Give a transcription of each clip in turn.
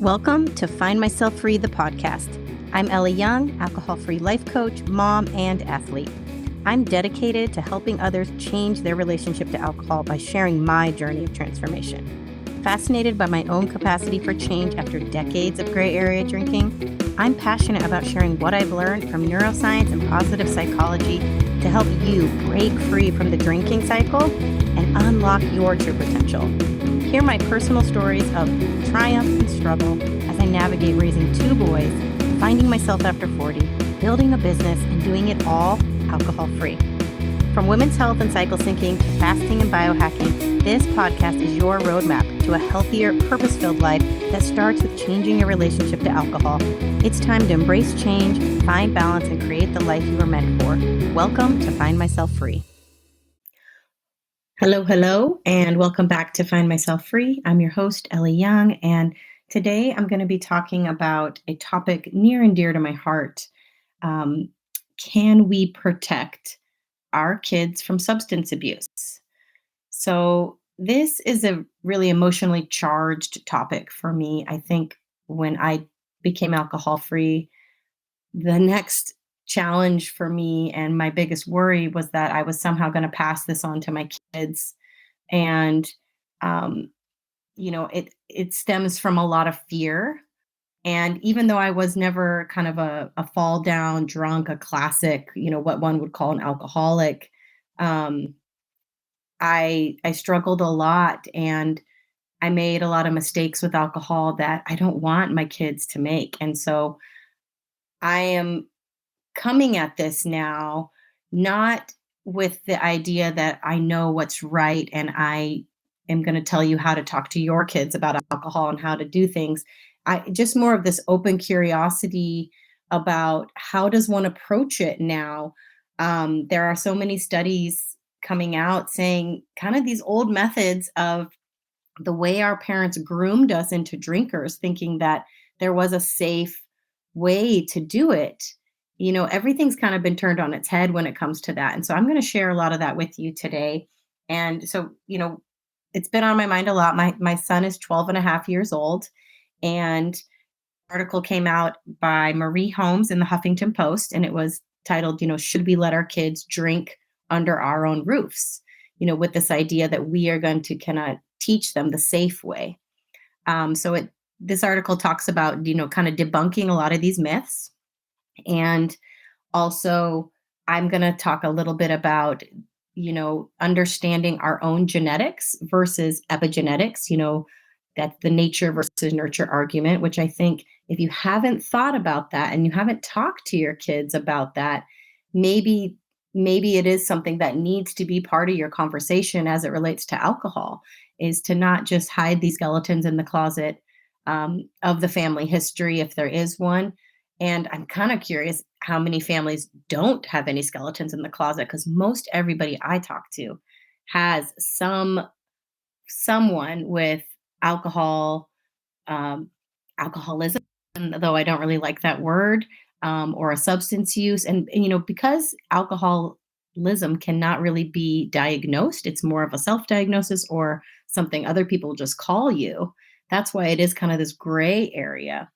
Welcome to Find Myself Free, the podcast. I'm Ellie Young, alcohol-free life coach, mom, and athlete. I'm dedicated to helping others change their relationship to alcohol by sharing my journey of transformation. Fascinated by my own capacity for change after decades of gray area drinking, I'm passionate about sharing what I've learned from neuroscience and positive psychology to help you break free from the drinking cycle and unlock your true potential. Hear my personal stories of triumph and struggle as I navigate raising two boys, finding myself after 40, building a business, and doing it all alcohol-free. From women's health and cycle syncing to fasting and biohacking, this podcast is your roadmap to a healthier, purpose-filled life that starts with changing your relationship to alcohol. It's time to embrace change, find balance, and create the life you were meant for. Welcome to Find Myself Free. Hello, and welcome back to Find Myself Free. I'm your host, Ellie Young, and today I'm going to be talking about a topic near and dear to my heart. Can we protect our kids from substance abuse? So this is a really emotionally charged topic for me. I think when I became alcohol-free, the next challenge for me and my biggest worry was that I was somehow going to pass this on to my kids. And, it stems from a lot of fear. And even though I was never kind of a fall down drunk, a classic, what one would call an alcoholic, I struggled a lot and I made a lot of mistakes with alcohol that I don't want my kids to make. And so I am coming at this now, not with the idea that I know what's right and I am going to tell you how to talk to your kids about alcohol and how to do things. I just more of this open curiosity about how does one approach it now. There are so many studies coming out saying kind of these old methods of the way our parents groomed us into drinkers, thinking that there was a safe way to do it. Everything's kind of been turned on its head when it comes to that. And so I'm going to share a lot of that with you today. And so, it's been on my mind a lot. My son is 12 and a half years old, and an article came out by Marie Holmes in the Huffington Post, and it was titled, should we let our kids drink under our own roofs? With this idea that we are going to kind of teach them the safe way. This article talks about, kind of debunking a lot of these myths. And also, I'm going to talk a little bit about, understanding our own genetics versus epigenetics, that the nature versus nurture argument, which I think if you haven't thought about that and you haven't talked to your kids about that, maybe it is something that needs to be part of your conversation as it relates to alcohol, is to not just hide these skeletons in the closet of the family history, if there is one. And I'm kind of curious how many families don't have any skeletons in the closet, because most everybody I talk to has someone with alcoholism, though I don't really like that word, or a substance use. And, because alcoholism cannot really be diagnosed, it's more of a self-diagnosis or something other people just call you. That's why it is kind of this gray area.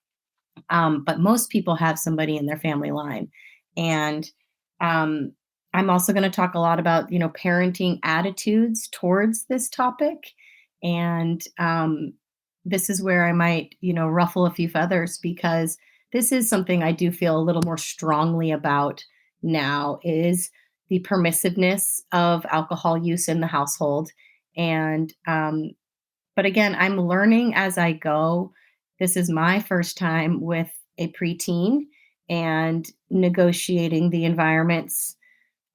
But most people have somebody in their family line. And I'm also going to talk a lot about, parenting attitudes towards this topic. And this is where I might, ruffle a few feathers, because this is something I do feel a little more strongly about now, is the permissiveness of alcohol use in the household. And but again, I'm learning as I go. This is my first time with a preteen and negotiating the environments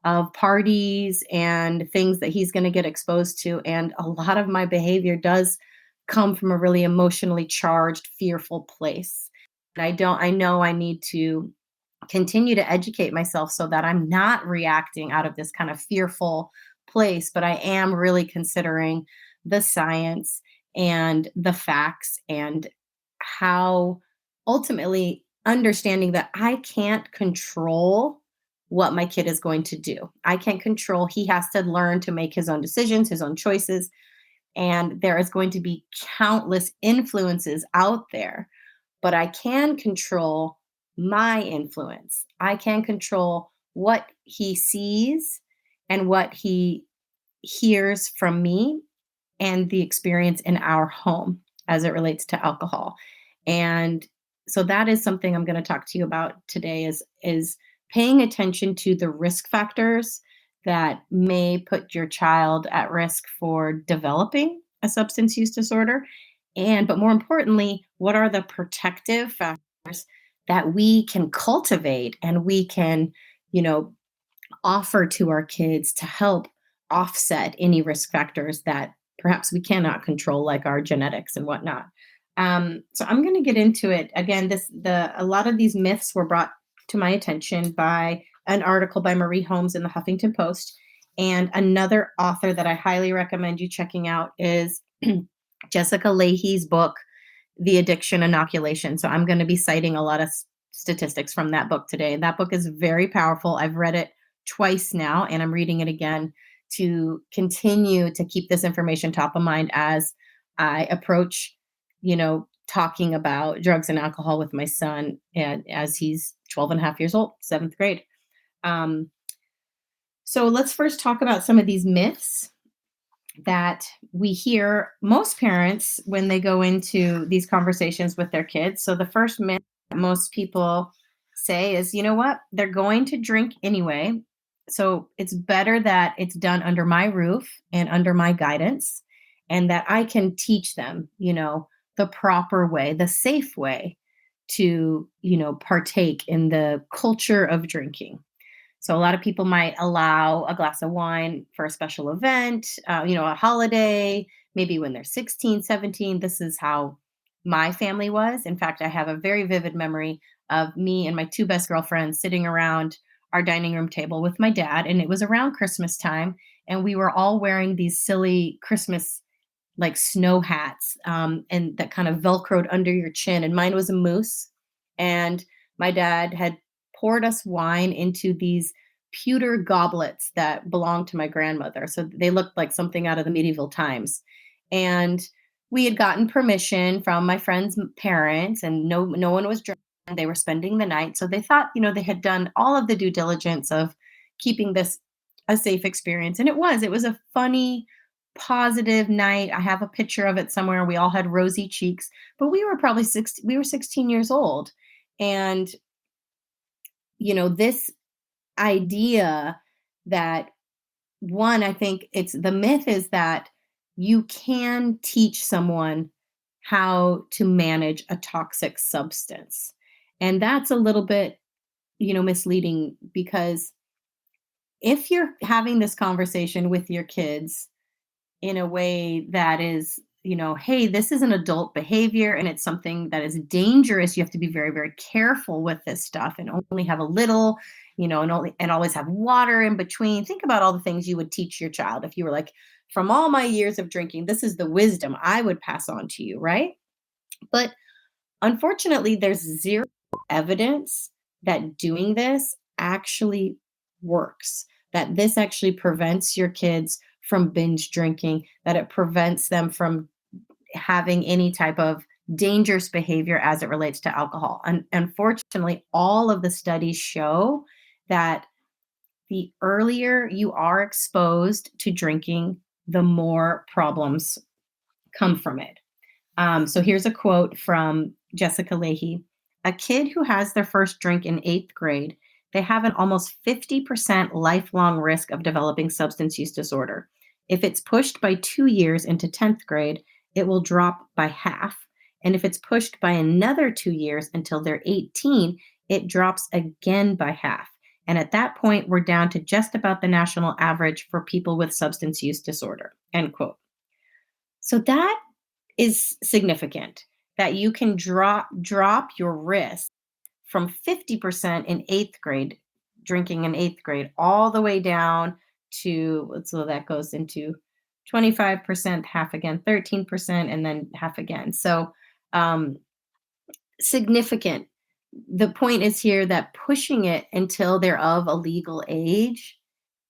of parties and things that he's going to get exposed to. And a lot of my behavior does come from a really emotionally charged, fearful place. And I know I need to continue to educate myself so that I'm not reacting out of this kind of fearful place, but I am really considering the science and the facts, and how ultimately understanding that I can't control what my kid is going to do. I can't control. He has to learn to make his own decisions, his own choices. And there is going to be countless influences out there but I can control my influence. I can control what he sees and what he hears from me and the experience in our home as it relates to alcohol. And so that is something I'm going to talk to you about today is paying attention to the risk factors that may put your child at risk for developing a substance use disorder, and but more importantly, what are the protective factors that we can cultivate and we can, you know, offer to our kids to help offset any risk factors that perhaps we cannot control, like our genetics and whatnot. So I'm going to get into it again. A lot of these myths were brought to my attention by an article by Marie Holmes in the Huffington Post, and another author that I highly recommend you checking out is Jessica Leahy's book, The Addiction Inoculation. So I'm going to be citing a lot of statistics from that book today. That book is very powerful. I've read it twice now, and I'm reading it again to continue to keep this information top of mind as I approach, talking about drugs and alcohol with my son, and as he's 12 and a half years old, seventh grade. Um, so let's first talk about some of these myths that we hear most parents when they go into these conversations with their kids. So the first myth that most people say is, you know what, they're going to drink anyway. So it's better that it's done under my roof and under my guidance, and that I can teach them, the proper way, the safe way to, partake in the culture of drinking. So a lot of people might allow a glass of wine for a special event, a holiday, maybe when they're 16, 17. This is how my family was. In fact, I have a very vivid memory of me and my two best girlfriends sitting around our dining room table with my dad, and it was around Christmas time, and we were all wearing these silly Christmas like snow hats, and that kind of velcroed under your chin. And mine was a moose. And my dad had poured us wine into these pewter goblets that belonged to my grandmother. So they looked like something out of the medieval times. And we had gotten permission from my friend's parents, and no one was drunk. They were spending the night. So they thought, they had done all of the due diligence of keeping this a safe experience. And it was a funny, positive night. I have a picture of it somewhere. We all had rosy cheeks, but we were probably 16, we were 16 years old. And, this idea that one, I think it's the myth is that you can teach someone how to manage a toxic substance. And that's a little bit, misleading, because if you're having this conversation with your kids in a way that is, hey, this is an adult behavior and it's something that is dangerous. You have to be very, very careful with this stuff and only have a little, and always have water in between. Think about all the things you would teach your child if you were like, from all my years of drinking, this is the wisdom I would pass on to you, right? But unfortunately, there's zero evidence that doing this actually works, that this actually prevents your kids from binge drinking, that it prevents them from having any type of dangerous behavior as it relates to alcohol. And unfortunately, all of the studies show that the earlier you are exposed to drinking, the more problems come from it. So here's a quote from Jessica Leahy. A kid who has their first drink in eighth grade, they have an almost 50% lifelong risk of developing substance use disorder. If it's pushed by 2 years into 10th grade, it will drop by half. And if it's pushed by another 2 years until they're 18, it drops again by half. And at that point, we're down to just about the national average for people with substance use disorder, end quote. So that is significant, that you can drop your risk from 50% in eighth grade, drinking in eighth grade, all the way down to, so that goes into 25%, half again, 13%, and then half again. So significant. The point is here that pushing it until they're of a legal age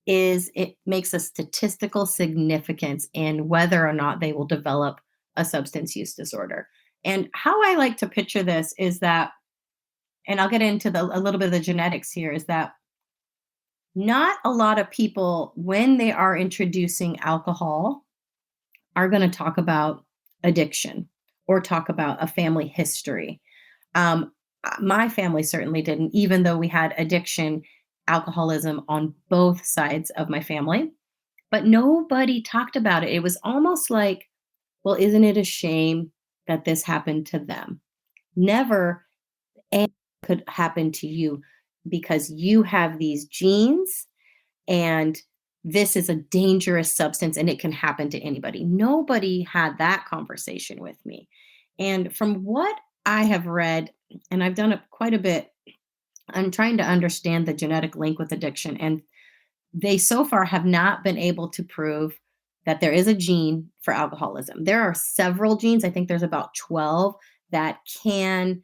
it makes a statistical significance in whether or not they will develop a substance use disorder. And how I like to picture this is that, and I'll get into a little bit of the genetics here, is that not a lot of people, when they are introducing alcohol, are going to talk about addiction or talk about a family history. My family certainly didn't, even though we had addiction, alcoholism on both sides of my family, but nobody talked about it. It was almost like, well, isn't it a shame that this happened to them? Never and could happen to you because you have these genes and this is a dangerous substance and it can happen to anybody. Nobody had that conversation with me. And from what I have read, and I've done it quite a bit, I'm trying to understand the genetic link with addiction. And they so far have not been able to prove that there is a gene for alcoholism. There are several genes, I think there's about 12 that can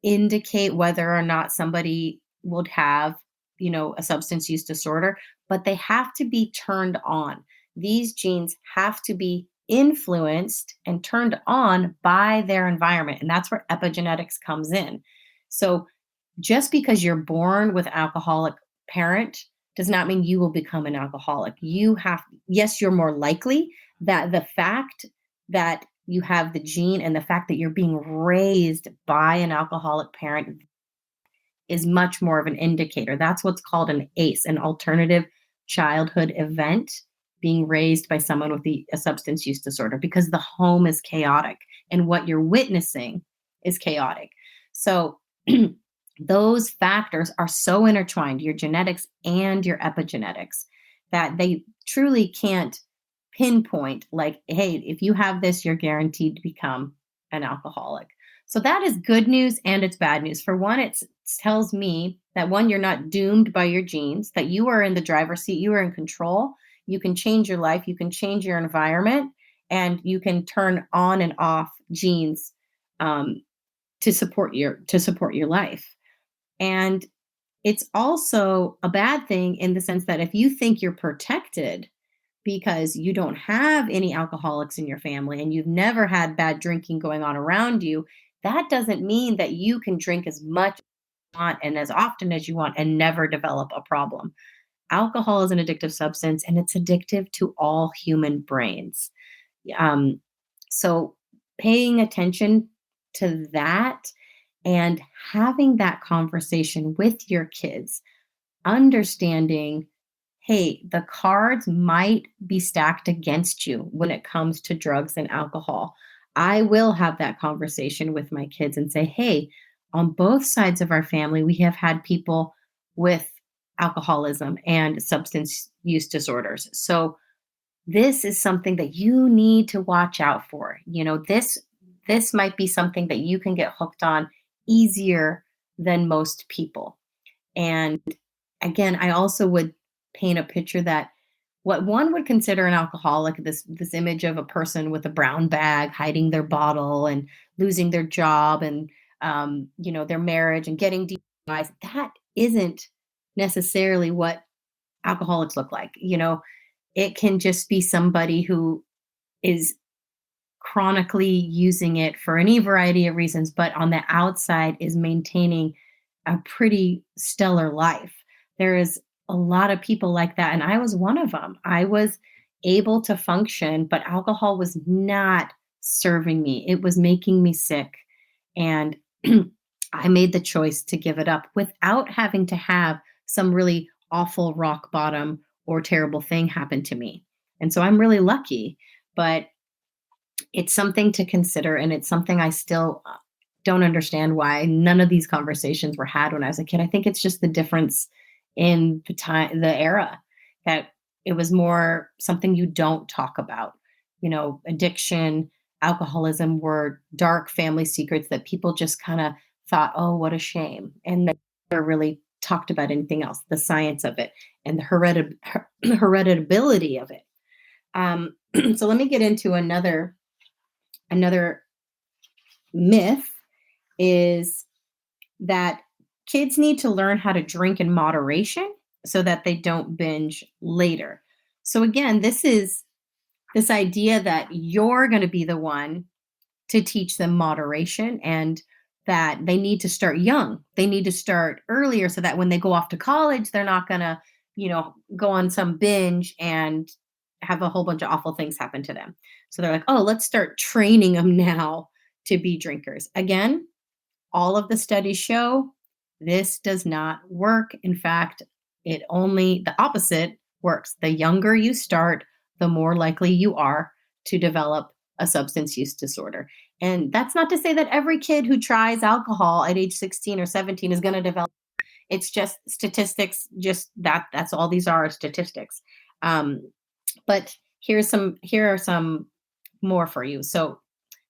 indicate whether or not somebody would have, a substance use disorder, but they have to be turned on. These genes have to be influenced and turned on by their environment. And that's where epigenetics comes in. So just because you're born with alcoholic parent does not mean you will become an alcoholic. Yes, you're more likely that the fact that you have the gene and the fact that you're being raised by an alcoholic parent is much more of an indicator. That's what's called an ACE, an alternative childhood event, being raised by someone with a substance use disorder, because the home is chaotic and what you're witnessing is chaotic. So those factors are so intertwined, your genetics and your epigenetics, that they truly can't pinpoint, like, hey, if you have this, you're guaranteed to become an alcoholic. So that is good news and it's bad news. For one, it tells me that one, you're not doomed by your genes, that you are in the driver's seat, you are in control. You can change your life, you can change your environment, and you can turn on and off genes um, to support your life. And it's also a bad thing in the sense that if you think you're protected because you don't have any alcoholics in your family and you've never had bad drinking going on around you, that doesn't mean that you can drink as much as you want and as often as you want and never develop a problem. Alcohol is an addictive substance and it's addictive to all human brains. Um, so paying attention to that and having that conversation with your kids, understanding, hey, the cards might be stacked against you when it comes to drugs and alcohol. I will have that conversation with my kids and say, hey, on both sides of our family, we have had people with alcoholism and substance use disorders. So this is something that you need to watch out for. This might be something that you can get hooked on easier than most people. And again, I also would paint a picture that what one would consider an alcoholic, this image of a person with a brown bag hiding their bottle and losing their job and their marriage and getting DUIs, that isn't necessarily what alcoholics look like. It can just be somebody who is chronically using it for any variety of reasons, but on the outside is maintaining a pretty stellar life. There is a lot of people like that. And I was one of them. I was able to function, but alcohol was not serving me. It was making me sick. And I made the choice to give it up without having to have some really awful rock bottom or terrible thing happen to me. And so I'm really lucky. But it's something to consider, and it's something I still don't understand why none of these conversations were had when I was a kid. I think it's just the difference in the era, that it was more something you don't talk about. Addiction, alcoholism were dark family secrets that people just kind of thought, oh, what a shame. And they never really talked about anything else, the science of it and the hereditability of it. So let me get into another myth, is that kids need to learn how to drink in moderation so that they don't binge later. So again, this is this idea that you're going to be the one to teach them moderation and that they need to start young. They need to start earlier so that when they go off to college, they're not going to, go on some binge and have a whole bunch of awful things happen to them. So they're like, oh, let's start training them now to be drinkers. Again, all of the studies show this does not work. In fact, the opposite works. The younger you start, the more likely you are to develop a substance use disorder. And that's not to say that every kid who tries alcohol at age 16 or 17 is going to develop. It's just statistics, just that's all these are statistics. Um, but here are some more for you. So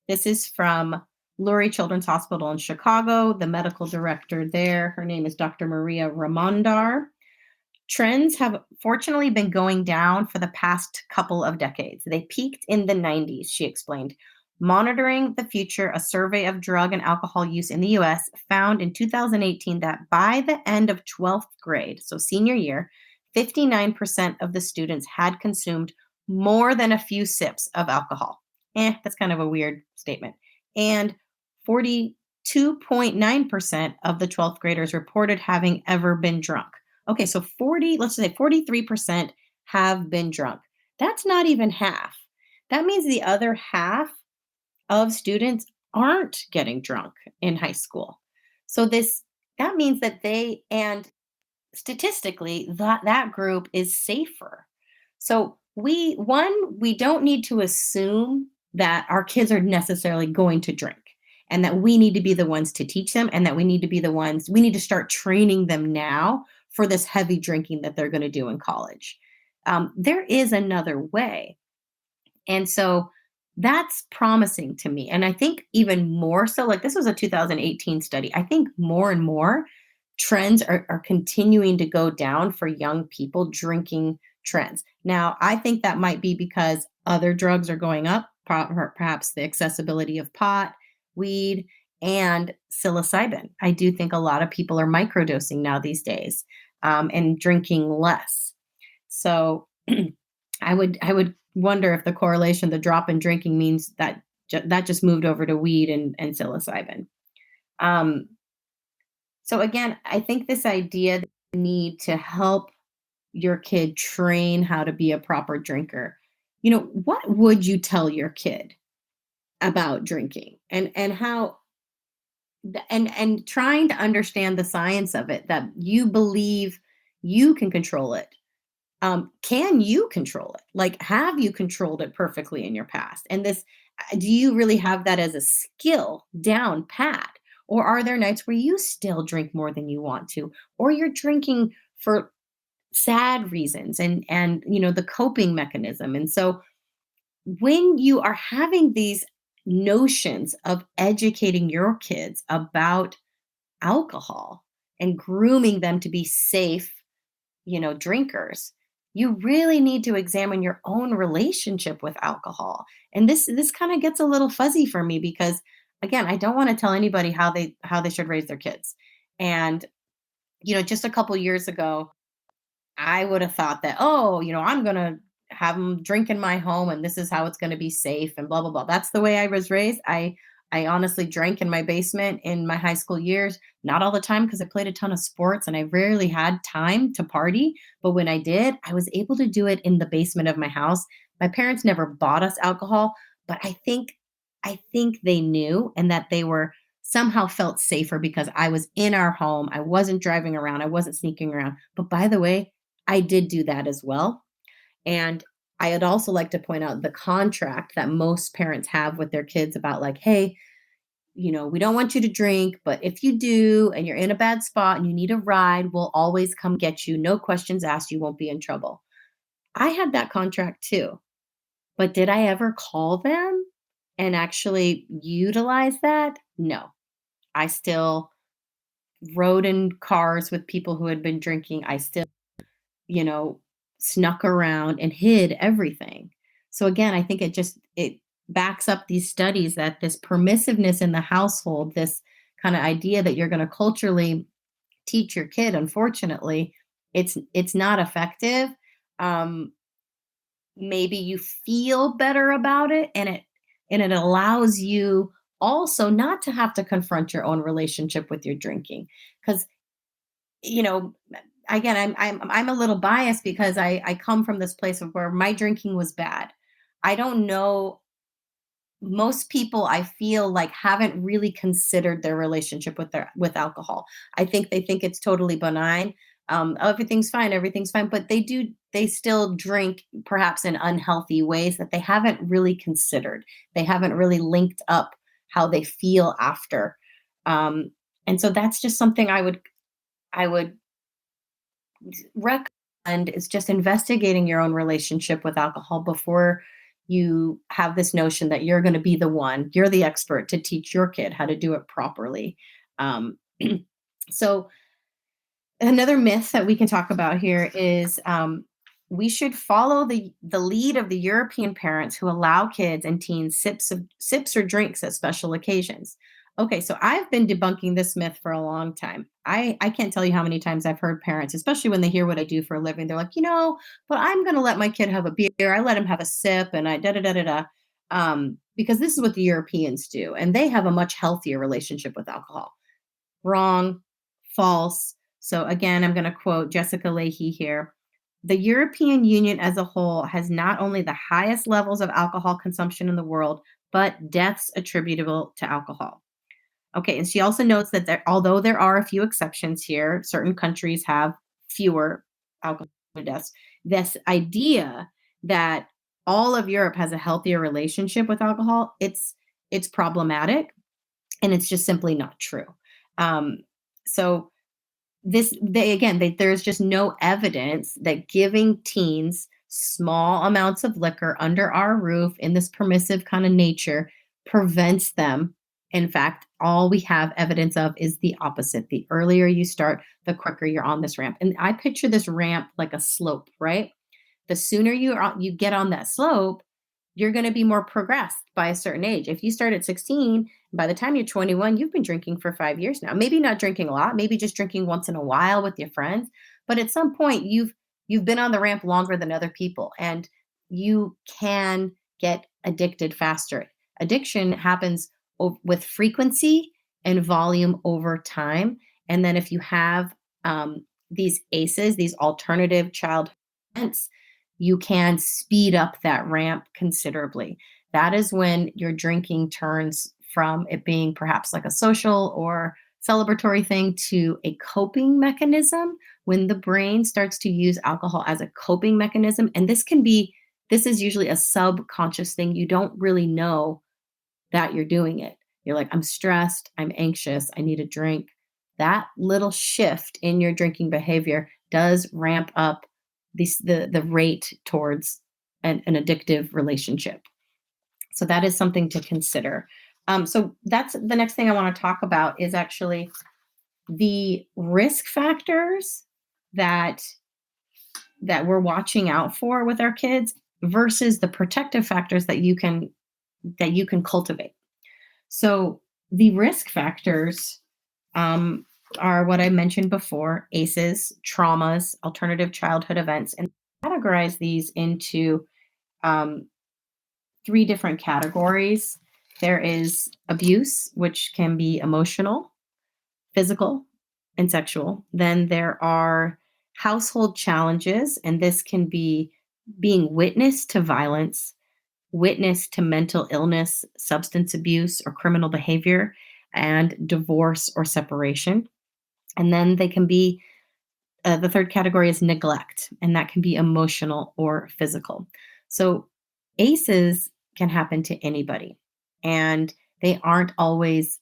this is from Lurie Children's Hospital in Chicago. The medical director there, her name is Dr. Maria Ramondar. Trends have fortunately been going down for the past couple of decades. They peaked in the 90s, she explained. Monitoring the Future, a survey of drug and alcohol use in the US, found in 2018 that by the end of 12th grade, so senior year, 59% of the students had consumed more than a few sips of alcohol. That's kind of a weird statement. And 42.9% of the 12th graders reported having ever been drunk. Okay, so let's say 43% have been drunk. That's not even half. That means the other half of students aren't getting drunk in high school. So that means that and statistically that group is safer. So we don't need to assume that our kids are necessarily going to drink and that we need to be the ones to teach them and that we need to start training them now for this heavy drinking that they're going to do in college. There is another way. And so that's promising to me. And I think even more so, like this was a 2018 study. I think more and more trends are continuing to go down for young people drinking trends. Now, I think that might be because other drugs are going up, perhaps the accessibility of pot, weed, and psilocybin. I do think a lot of people are microdosing now these days and drinking less. So I would wonder if the correlation, the drop in drinking means that that just moved over to weed and psilocybin. Um, so again, I think this idea that you need to help your kid train how to be a proper drinker. What would you tell your kid about drinking and how and trying to understand the science of it that you believe you can control it. Can you control it? Like, have you controlled it perfectly in your past? And do you really have that as a skill down pat? Or are there nights where you still drink more than you want to, or you're drinking for sad reasons and the coping mechanism? And so when you are having these notions of educating your kids about alcohol and grooming them to be safe drinkers, you really need to examine your own relationship with alcohol. And this kind of gets a little fuzzy for me because again, I don't want to tell anybody how they should raise their kids. And just a couple years ago, I would have thought that, oh, I'm going to have them drink in my home and this is how it's going to be safe and blah, blah, blah. That's the way I was raised. I honestly drank in my basement in my high school years, not all the time because I played a ton of sports and I rarely had time to party. But when I did, I was able to do it in the basement of my house. My parents never bought us alcohol, but I think they knew and that they were somehow felt safer because I was in our home. I wasn't driving around. I wasn't sneaking around. But by the way, I did do that as well. And I'd also like to point out the contract that most parents have with their kids about like, hey, we don't want you to drink, but if you do and you're in a bad spot and you need a ride, we'll always come get you. No questions asked. You won't be in trouble. I had that contract too. But did I ever call them and actually utilize that? No. I still rode in cars with people who had been drinking. I still you know, snuck around and hid everything. So again, I think it backs up these studies that this permissiveness in the household, this kind of idea that you're going to culturally teach your kid, unfortunately, it's not effective. Um, Maybe you feel better about it, and And it allows you also not to have to confront your own relationship with your drinking. Because, you know, again, I'm a little biased because I come from this place of where my drinking was bad. I don't know, most people I feel like haven't really considered their relationship with alcohol. I think they think it's totally benign. Oh, everything's fine, but they still drink perhaps in unhealthy ways that they haven't really considered. They haven't really linked up how they feel after. Um, and so that's just something I would recommend, is just investigating your own relationship with alcohol before you have this notion that you're going to be you're the expert to teach your kid how to do it properly. Um, so another myth that we can talk about here is, we should follow the lead of the European parents who allow kids and teens sips or drinks at special occasions. Okay, so I've been debunking this myth for a long time. I can't tell you how many times I've heard parents, especially when they hear what I do for a living, they're like, but I'm going to let my kid have a beer. I let him have a sip, and I da da da da da. Because this is what the Europeans do, and they have a much healthier relationship with alcohol. Wrong, false. So again, I'm going to quote Jessica Leahy here. The European Union as a whole has not only the highest levels of alcohol consumption in the world, but deaths attributable to alcohol. Okay, and she also notes that although there are a few exceptions here, certain countries have fewer alcohol deaths. This idea that all of Europe has a healthier relationship with alcohol, it's problematic, and it's just simply not true. Um, so there's just no evidence that giving teens small amounts of liquor under our roof in this permissive kind of nature prevents them. In fact, all we have evidence of is the opposite. The earlier you start, the quicker you're on this ramp. And I picture this ramp like a slope, right? The sooner you get on that slope, you're going to be more progressed by a certain age. If you start at 16, by the time you're 21, you've been drinking for 5 years now. Maybe not drinking a lot, maybe just drinking once in a while with your friends. But at some point, you've been on the ramp longer than other people, and you can get addicted faster. Addiction happens with frequency and volume over time. And then if you have these ACEs, these alternative childhood events, you can speed up that ramp considerably. That is when your drinking turns from it being perhaps like a social or celebratory thing to a coping mechanism, when the brain starts to use alcohol as a coping mechanism. And this is usually a subconscious thing. You don't really know that you're doing it. You're like, I'm stressed, I'm anxious, I need a drink. That little shift in your drinking behavior does ramp up the rate towards an addictive relationship. So that is something to consider. So that's the next thing I want to talk about, is actually the risk factors that we're watching out for with our kids versus the protective factors that you can cultivate. So the risk factors are what I mentioned before: ACEs, traumas, alternative childhood events, and categorize these into um, three different categories. There is abuse, which can be emotional, physical, and sexual. Then there are household challenges, and this can be being witness to violence, witness to mental illness, substance abuse, or criminal behavior, and divorce or separation. And then they can be the third category is neglect, and that can be emotional or physical. So ACEs can happen to anybody, and they aren't always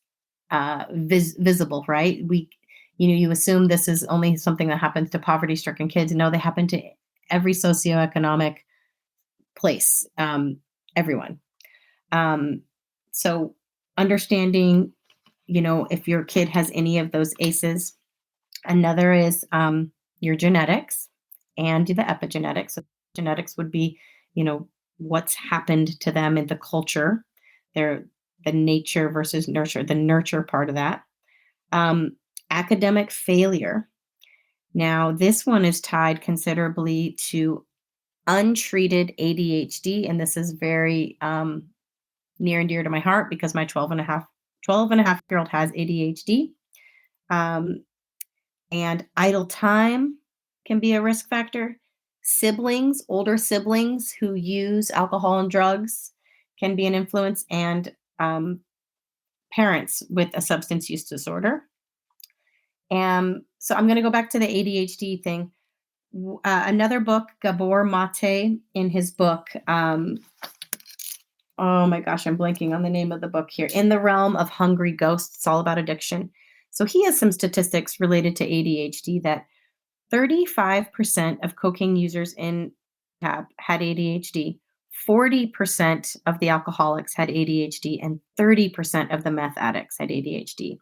visible, right? You assume this is only something that happens to poverty-stricken kids. No, they happen to every socioeconomic place, everyone. Um, so understanding, if your kid has any of those ACEs. Another is your genetics and the epigenetics. So genetics would be, what's happened to them in the culture, the nature versus nurture, the nurture part of that. Academic failure. Now, this one is tied considerably to untreated ADHD, and this is very near and dear to my heart because my 12 and a half year old has ADHD. Um, and idle time can be a risk factor. Siblings, older siblings who use alcohol and drugs can be an influence, and parents with a substance use disorder. So I'm going to go back to the ADHD thing. Another book, Gabor Mate, in his book, oh my gosh, I'm blanking on the name of the book here. In the Realm of Hungry Ghosts, it's all about addiction. So he has some statistics related to ADHD that 35% of cocaine users in rehab had ADHD, 40% of the alcoholics had ADHD, and 30% of the meth addicts had ADHD.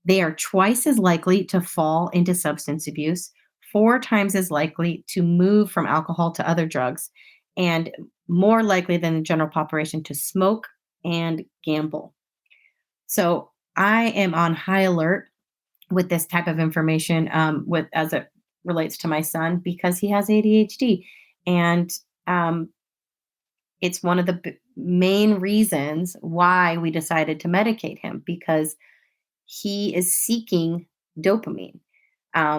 They are twice as likely to fall into substance abuse, four times as likely to move from alcohol to other drugs, and more likely than the general population to smoke and gamble. So I am on high alert with this type of information, with as it relates to my son because he has ADHD, and um, it's one of the main reasons why we decided to medicate him because he is seeking dopamine.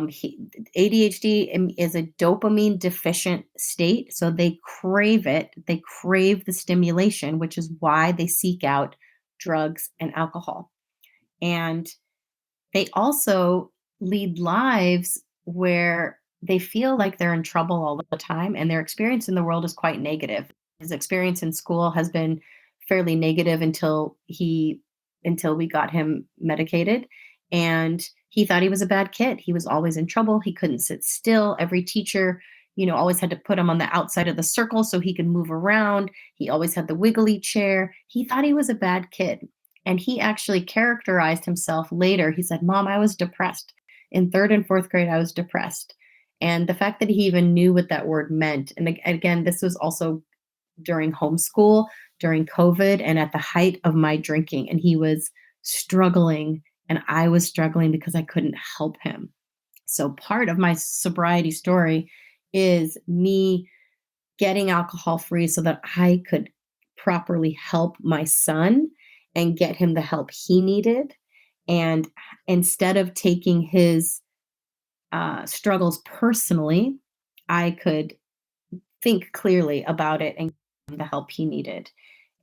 He, ADHD is a dopamine deficient state, so they crave it. They crave the stimulation, which is why they seek out drugs and alcohol. And they also lead lives where they feel like they're in trouble all the time, and their experience in the world is quite negative. His experience in school has been fairly negative until we got him medicated, and he thought he was a bad kid. He was always in trouble. He couldn't sit still. Every teacher, always had to put him on the outside of the circle so he could move around. He always had the wiggly chair. He thought he was a bad kid. And he actually characterized himself later. He said, Mom, I was depressed. In third and fourth grade, I was depressed. And the fact that he even knew what that word meant. And again, this was also during homeschool, during COVID, and at the height of my drinking. And he was struggling, and I was struggling because I couldn't help him. So part of my sobriety story is me getting alcohol free so that I could properly help my son and get him the help he needed. And instead of taking his struggles personally, I could think clearly about it and get him the help he needed.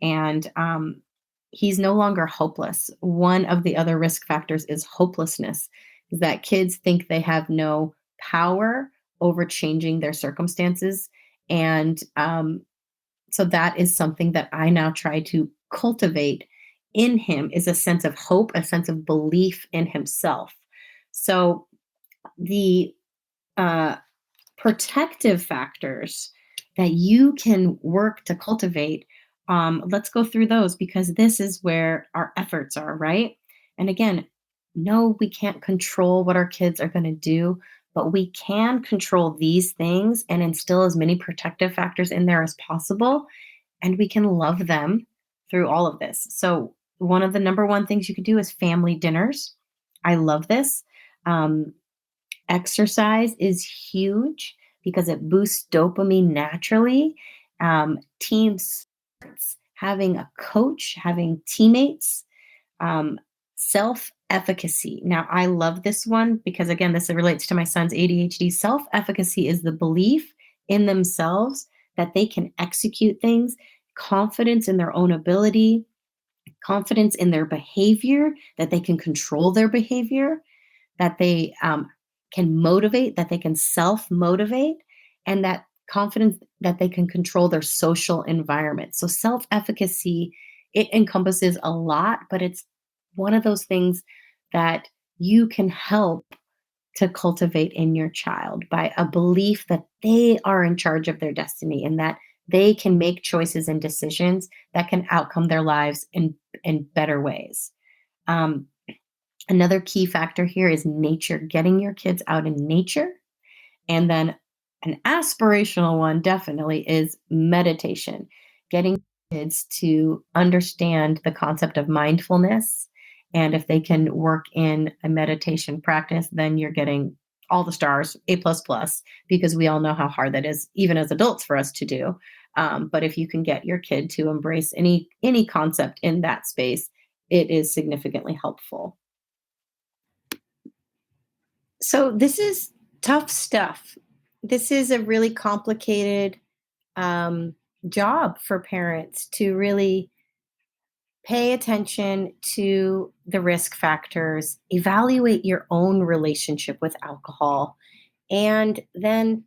And he's no longer hopeless. One of the other risk factors is hopelessness, is that kids think they have no power over changing their circumstances. And so that is something that I now try to cultivate in him, is a sense of hope, a sense of belief in himself. So the uh, protective factors that you can work to cultivate, let's go through those because this is where our efforts are, right? And again, no, we can't control what our kids are going to do, but we can control these things and instill as many protective factors in there as possible, and we can love them through all of this. So, one of the number one things you could do is family dinners. I love this. Um, Exercise is huge because it boosts dopamine naturally. Team sports, having a coach, having teammates, um, self efficacy. Now, I love this one because, again, this relates to my son's ADHD. Self efficacy is the belief in themselves that they can execute things, confidence in their own ability, confidence in their behavior, that they can control their behavior, that they can motivate, that they can self motivate, and that confidence that they can control their social environment. So, self efficacy, it encompasses a lot, but it's one of those things that you can help to cultivate in your child by a belief that they are in charge of their destiny and that they can make choices and decisions that can outcome their lives in better ways. Um, Another key factor here is nature, getting your kids out in nature. And then an aspirational one definitely is meditation, getting kids to understand the concept of mindfulness. And if they can work in a meditation practice, then you're getting all the stars, A plus plus, because we all know how hard that is, even as adults, for us to do. But if you can get your kid to embrace any concept in that space, it is significantly helpful. So this is tough stuff. This is a really complicated um, job for parents to really pay attention to the risk factors, evaluate your own relationship with alcohol, and then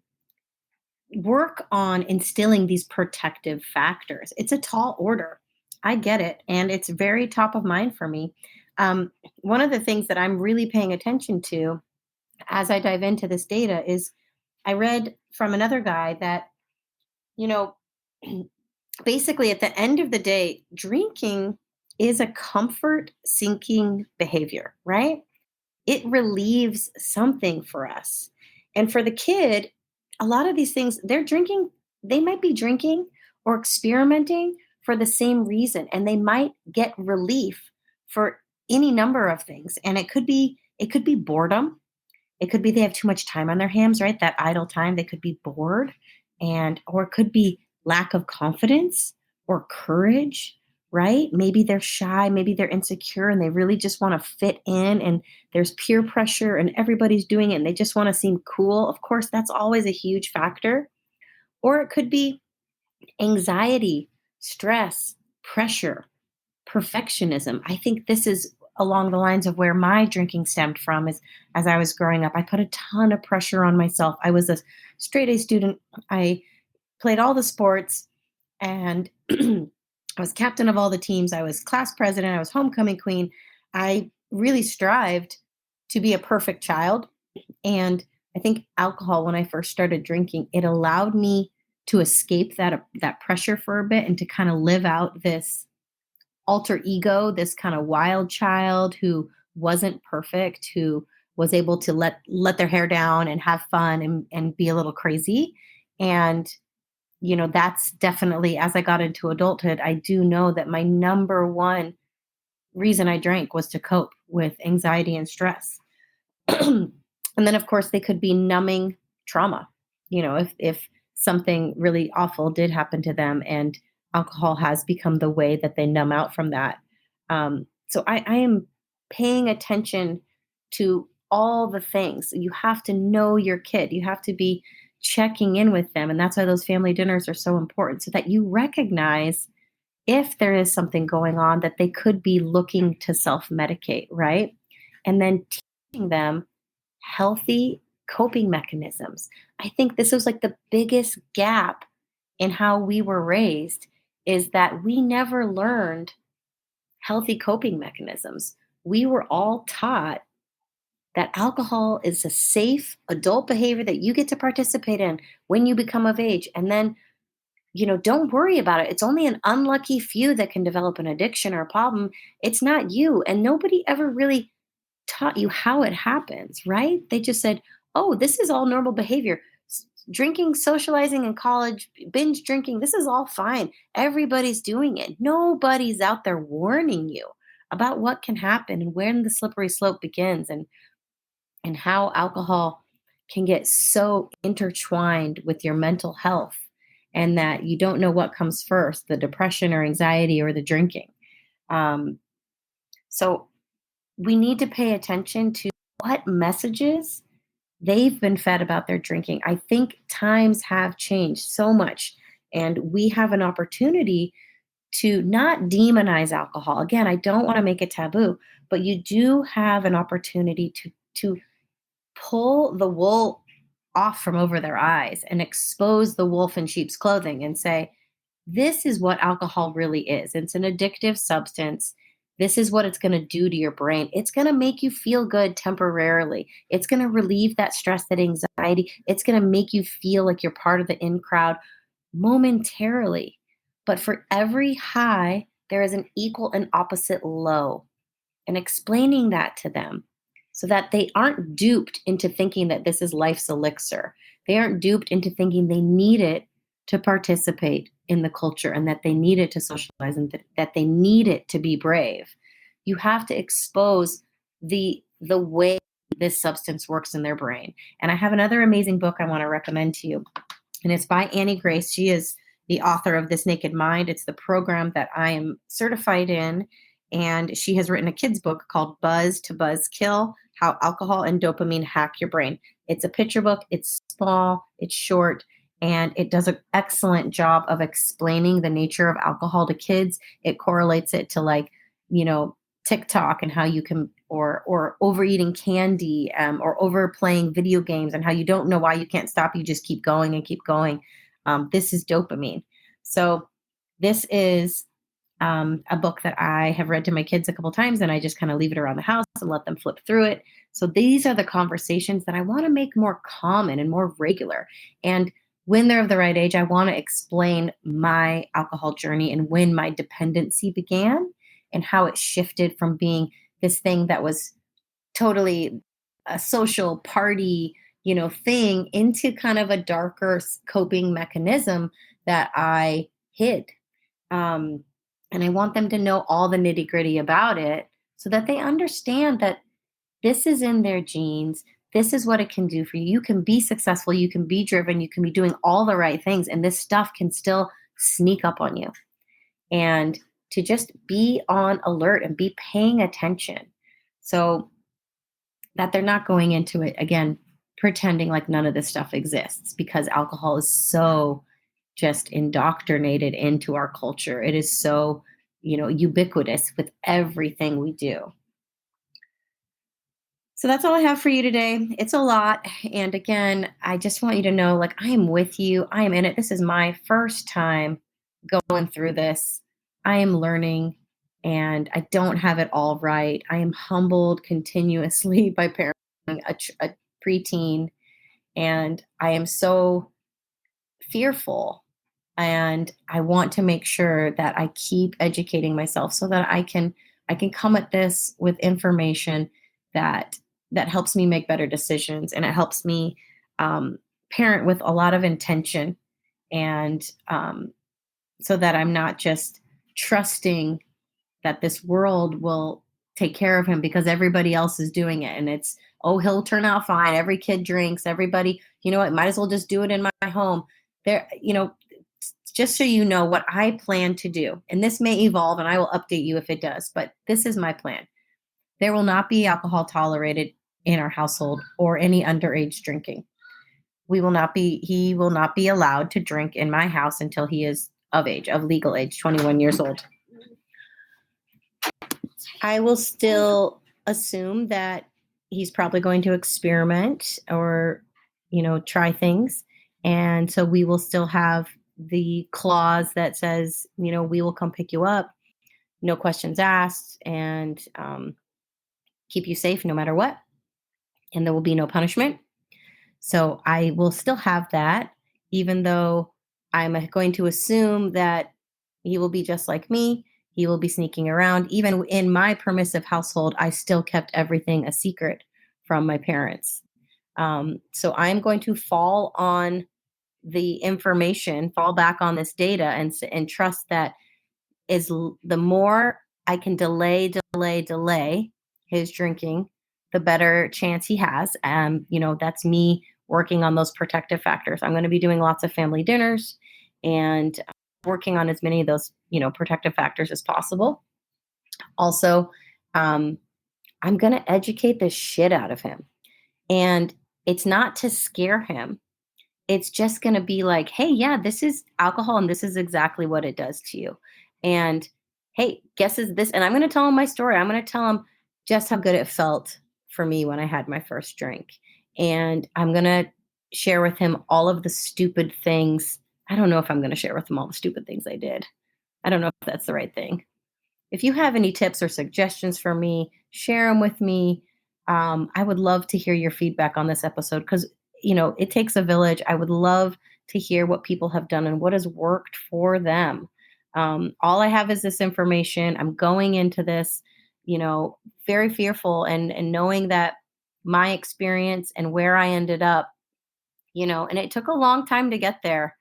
work on instilling these protective factors. It's a tall order. I get it. And it's very top of mind for me. One of the things that I'm really paying attention to as I dive into this data is I read from another guy that, you know, basically at the end of the day, drinking is a comfort seeking behavior, right? It relieves something for us. And for the kid, a lot of these things, they might be drinking or experimenting for the same reason, and they might get relief for any number of things. And it could be boredom, it could be they have too much time on their hands, right? That idle time, they could be bored, and or it could be lack of confidence or courage, right? Maybe they're shy, maybe they're insecure and they really just want to fit in, and there's peer pressure and everybody's doing it and they just want to seem cool. Of course, that's always a huge factor. Or it could be anxiety, stress, pressure, perfectionism. I think this is along the lines of where my drinking stemmed from is as I was growing up, I put a ton of pressure on myself. I was a straight A student. I played all the sports and I was captain of all the teams. I was class president. I was homecoming queen. I really strived to be a perfect child. And I think alcohol, when I first started drinking, it allowed me to escape that pressure for a bit and to kind of live out this alter ego, this kind of wild child who wasn't perfect, who was able to let their hair down and have fun and be a little crazy. And that's definitely, as I got into adulthood, I do know that my number one reason I drank was to cope with anxiety and stress. And then of course they could be numbing trauma. If something really awful did happen to them and alcohol has become the way that they numb out from that. So I am paying attention to all the things. You have to know your kid, you have to be checking in with them, and that's why those family dinners are so important, so that you recognize if there is something going on that they could be looking to self medicate, right? And then teaching them healthy coping mechanisms. I think this was like the biggest gap in how we were raised, is that we never learned healthy coping mechanisms. We were all taught that alcohol is a safe adult behavior that you get to participate in when you become of age. And then, don't worry about it. It's only an unlucky few that can develop an addiction or a problem. It's not you. And nobody ever really taught you how it happens, right? They just said, oh, this is all normal behavior. Drinking, socializing in college, binge drinking, this is all fine. Everybody's doing it. Nobody's out there warning you about what can happen and when the slippery slope begins, and how alcohol can get so intertwined with your mental health, and that you don't know what comes first, the depression or anxiety or the drinking. Um, so we need to pay attention to what messages they've been fed about their drinking. I think times have changed so much, and we have an opportunity to not demonize alcohol. Again, I don't want to make it taboo, but you do have an opportunity to pull the wool off from over their eyes and expose the wolf in sheep's clothing and say, this is what alcohol really is. It's an addictive substance. This is what it's going to do to your brain. It's going to make you feel good temporarily. It's going to relieve that stress, that anxiety. It's going to make you feel like you're part of the in crowd momentarily. But for every high, there is an equal and opposite low. And explaining that to them so that they aren't duped into thinking that this is life's elixir. They aren't duped into thinking they need it to participate in the culture, and that they need it to socialize, and that they need it to be brave. You have to expose the way this substance works in their brain. And I have another amazing book I want to recommend to you, and it's by Annie Grace. She is the author of This Naked Mind. It's the program that I am certified in. And she has written a kid's book called Buzz to Buzz Kill: How Alcohol and Dopamine Hack Your Brain. It's a picture book, it's small, it's short, and it does an excellent job of explaining the nature of alcohol to kids. It correlates it to, like, you know, TikTok, and how you can, or overeating candy, or overplaying video games, and how you don't know why you can't stop. You just keep going and keep going. This is dopamine. So this is a book that I have read to my kids a couple times, and I just kind of leave it around the house and let them flip through it. So these are the conversations that I want to make more common and more regular. And when they're of the right age, I want to explain my alcohol journey and when my dependency began and how it shifted from being this thing that was totally a social party, thing, into kind of a darker coping mechanism that I hid. Um, and I want them to know all the nitty gritty about it so that they understand that this is in their genes. This is what it can do for you. You can be successful. You can be driven. You can be doing all the right things. And this stuff can still sneak up on you. And to just be on alert and be paying attention so that they're not going into it again, pretending like none of this stuff exists, because alcohol is so just indoctrinated into our culture. It is so, ubiquitous with everything we do. So that's all I have for you today. It's a lot. And again, I just want you to know, like, I am with you. I am in it. This is my first time going through this. I am learning, and I don't have it all right. I am humbled continuously by parenting a preteen. And I am so fearful, and I want to make sure that I keep educating myself so that I can come at this with information that helps me make better decisions, and it helps me parent with a lot of intention, and so that I'm not just trusting that this world will take care of him because everybody else is doing it, and it's, oh, he'll turn out fine, every kid drinks, everybody, you know what, might as well just do it in my home. There, just so you know what I plan to do, and this may evolve and I will update you if it does, but this is my plan. There will not be alcohol tolerated in our household or any underage drinking. He will not be allowed to drink in my house until he is of legal age, 21 years old. I will still assume that he's probably going to experiment or, try things. And so we will still have the clause that says, we will come pick you up, no questions asked, and keep you safe no matter what. And there will be no punishment. So I will still have that, even though I'm going to assume that he will be just like me. He will be sneaking around. Even in my permissive household, I still kept everything a secret from my parents. So I'm going to fall back on this data, and trust that the more I can delay his drinking, the better chance he has. That's me working on those protective factors. I'm going to be doing lots of family dinners and working on as many of those, protective factors as possible. Also, I'm going to educate the shit out of him. And it's not to scare him. It's just going to be like, hey, yeah, this is alcohol and this is exactly what it does to you. And hey, guess is this. And I'm going to tell him my story. I'm going to tell him just how good it felt for me when I had my first drink. And I'm going to share with him all of the stupid things. I don't know if I'm going to share with him all the stupid things I did. I don't know if that's the right thing. If you have any tips or suggestions for me, share them with me. I would love to hear your feedback on this episode because, it takes a village. I would love to hear what people have done and what has worked for them. All I have is this information. I'm going into this, very fearful, and knowing that my experience and where I ended up, and it took a long time to get there.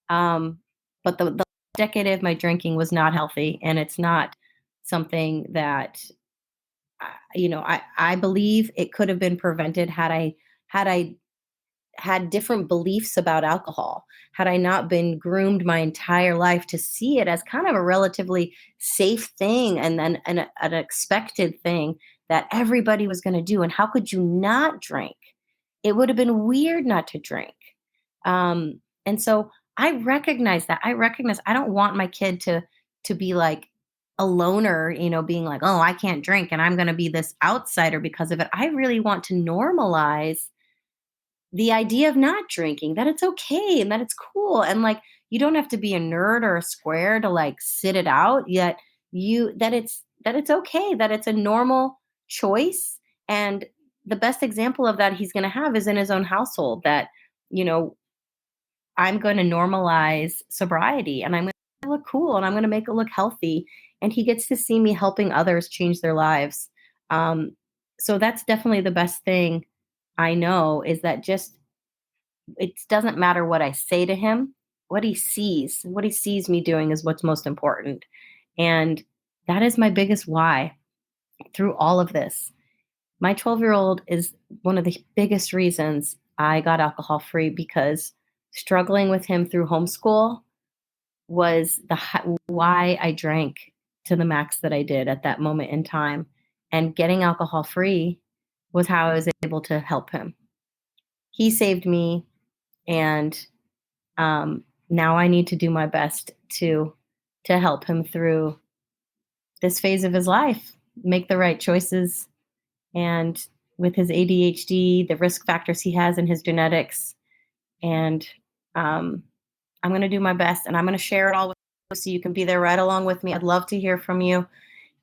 But the decade of my drinking was not healthy, and it's not something that I believe it could have been prevented had I had different beliefs about alcohol, had I not been groomed my entire life to see it as kind of a relatively safe thing and then an expected thing that everybody was going to do. And how could you not drink? It would have been weird not to drink. And so I recognize that. I recognize I don't want my kid to be like a loner, being like, oh, I can't drink and I'm going to be this outsider because of it. I really want to normalize the idea of not drinking, that it's okay and that it's cool. And like, you don't have to be a nerd or a square to like sit it out, yet that it's okay, that it's a normal choice. And the best example of that he's going to have is in his own household, that, you know, I'm going to normalize sobriety and I'm going to look cool and I'm going to make it look healthy. And he gets to see me helping others change their lives. Um, so that's definitely the best thing I know, is that just it doesn't matter what I say to him. What he sees me doing is what's most important. And that is my biggest why through all of this. My 12-year-old is one of the biggest reasons I got alcohol free, because struggling with him through homeschool was why I drank to the max that I did at that moment in time. And getting alcohol free was how I was able to help him. He saved me, and now I need to do my best to help him through this phase of his life, make the right choices, and with his ADHD, the risk factors he has in his genetics, and um, I'm going to do my best, and I'm going to share it all with you so you can be there right along with me. I'd love to hear from you.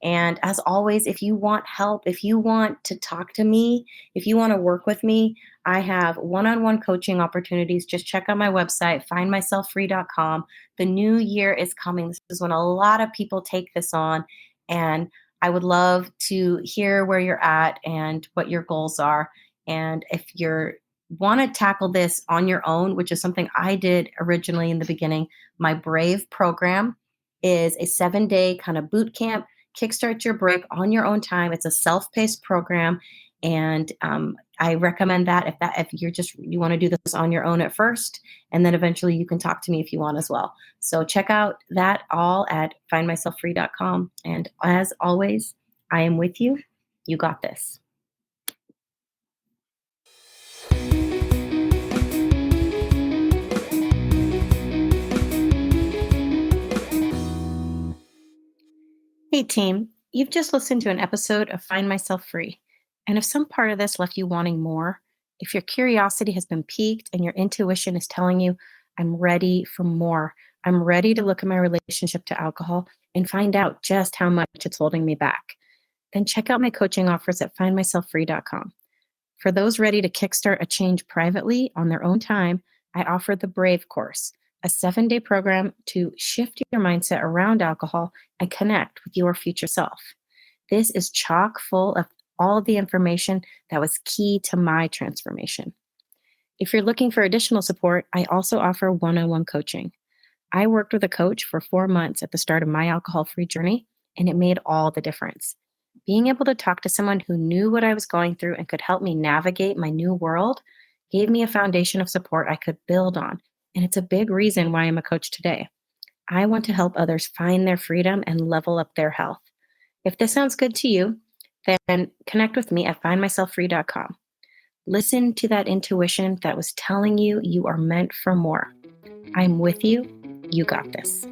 And as always, if you want help, if you want to talk to me, if you want to work with me, I have one-on-one coaching opportunities. Just check out my website, findmyselffree.com. The new year is coming. This is when a lot of people take this on. And I would love to hear where you're at and what your goals are. And if you're want to tackle this on your own, which is something I did originally in the beginning, my Brave program is a 7-day kind of boot camp. Kickstart your break on your own time. It's a self-paced program, and I recommend that if you want to do this on your own at first, and then eventually you can talk to me if you want as well. So check out that all at findmyselffree.com. And as always, I am with you. You got this. Hey, team, you've just listened to an episode of Find Myself Free. And if some part of this left you wanting more, if your curiosity has been piqued and your intuition is telling you, I'm ready for more, I'm ready to look at my relationship to alcohol and find out just how much it's holding me back, then check out my coaching offers at findmyselffree.com. For those ready to kickstart a change privately on their own time, I offer the Brave course, a 7-day program to shift your mindset around alcohol and connect with your future self. This is chock full of all the information that was key to my transformation. If you're looking for additional support, I also offer one-on-one coaching. I worked with a coach for 4 months at the start of my alcohol-free journey, and it made all the difference. Being able to talk to someone who knew what I was going through and could help me navigate my new world gave me a foundation of support I could build on. And it's a big reason why I'm a coach today. I want to help others find their freedom and level up their health. If this sounds good to you, then connect with me at findmyselffree.com. Listen to that intuition that was telling you you are meant for more. I'm with you. You got this.